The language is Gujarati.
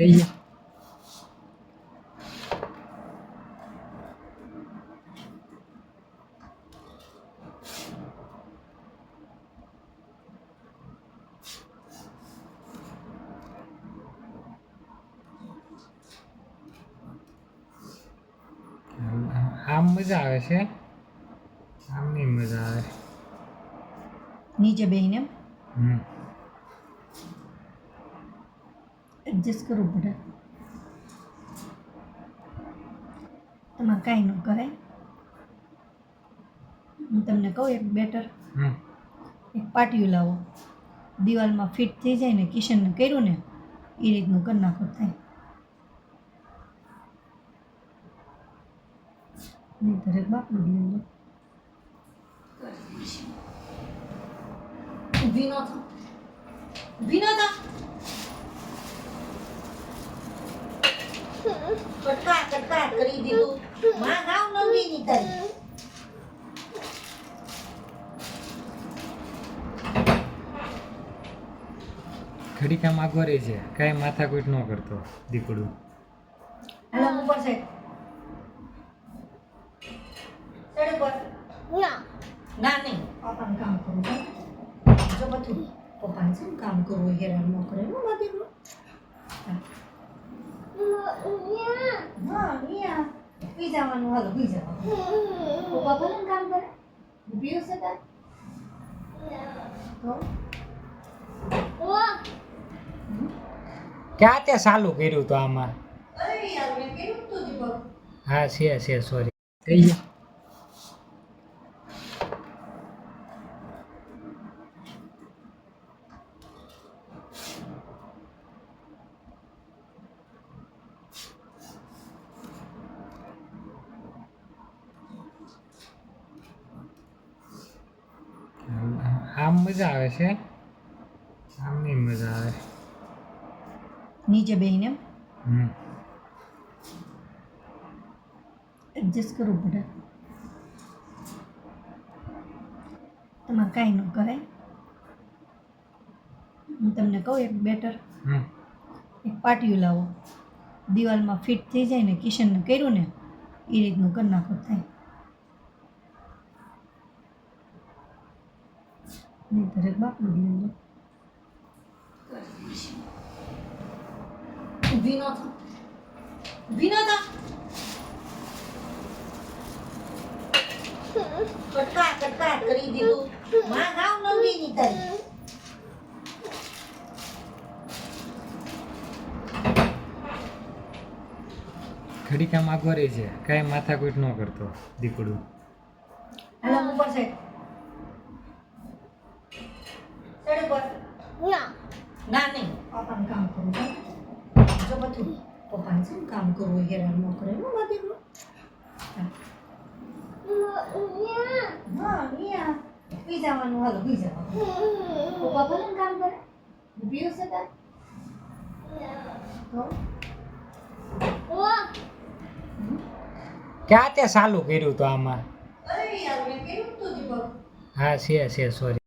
થઈ ગયા. આમ મજા આવે છે, આમ નહીં મજા આવે. નીચે બેહીને એમ હમ એડજસ્ટ કરવું પડે. તમારે કાંઈ ન કરાય. હું તમને કહું એક બેટર, હમ એક પાટિયું લાવો, દિવાલમાં ફિટ થઈ જાય ને, કિશનને કર્યું ને એ રીતનું કરી નાખો થાય. નહીંતર એક બાપડું લઈ લો. ઊભી ન થા, ઊભી ન થા. કટકા કરી દીધું. માં ગાવ નંદી ની તારી. ઘડીકામ આગો રહે છે, કાંઈ માથાકૂટ ન કરતો દીકડું. હાલો ઉપર સાઈડ. સાઈડ ઉપર. ના નહીં, પપ્પાને કામ કરવું છે. જો બધું પપ્પાને છે ને કામ કરવું, હેરાન ન કરે ને મારા દીકરો. હા અહીંયા પી જવાનું. હાલો પી જવાનું. પપ્પા ભલે ને કામ કરે, પીવું છે તાર તો ક્યાં તે ચાલુ કર્યું તો આમાં? અરે યાર મેં કર્યું તું દીપક. હા છે સોરી. થઈ ગયા. આમ મજા આવે છે, આમ નહીં મજા આવે. નીચે બેહીને એમ હમ એડજસ્ટ કરવું પડે. તમારે કાંઈ ન કરાય. હું તમને કહું એક બેટર, હમ એક પાટિયું લાવો, દિવાલમાં ફિટ થઈ જાય ને, કિશનને કર્યું ને એ રીતનું કરી નાખો થાય. નહીંતર એક બાપડું લઈ લો. ઊભી ન થા, ઊભી ન થા. કટકા કરી દીધું. માં ગાવ નંદી ની તારી. ઘડીકામ આગો રહે છે, કાંઈ માથાકૂટ ન કરતો દીકડું. હાલો ઉપર સાઈડ. સાઈડ ઉપર. ના નહીં, પપ્પાને કામ કરવું છે. જો બધું પપ્પાને છે ને કામ કરવું, હેરાન ન કરે ને મારા દીકરો. હા અહીંયા પી જવાનું. હાલો પી જવાનું. પપ્પા ભલે ને કામ કરે, પીવું છે તાર તો ક્યાં તે ચાલુ કર્યું તો આમાં? અરે યાર મેં કર્યું તું દીપક. હા છે સોરી.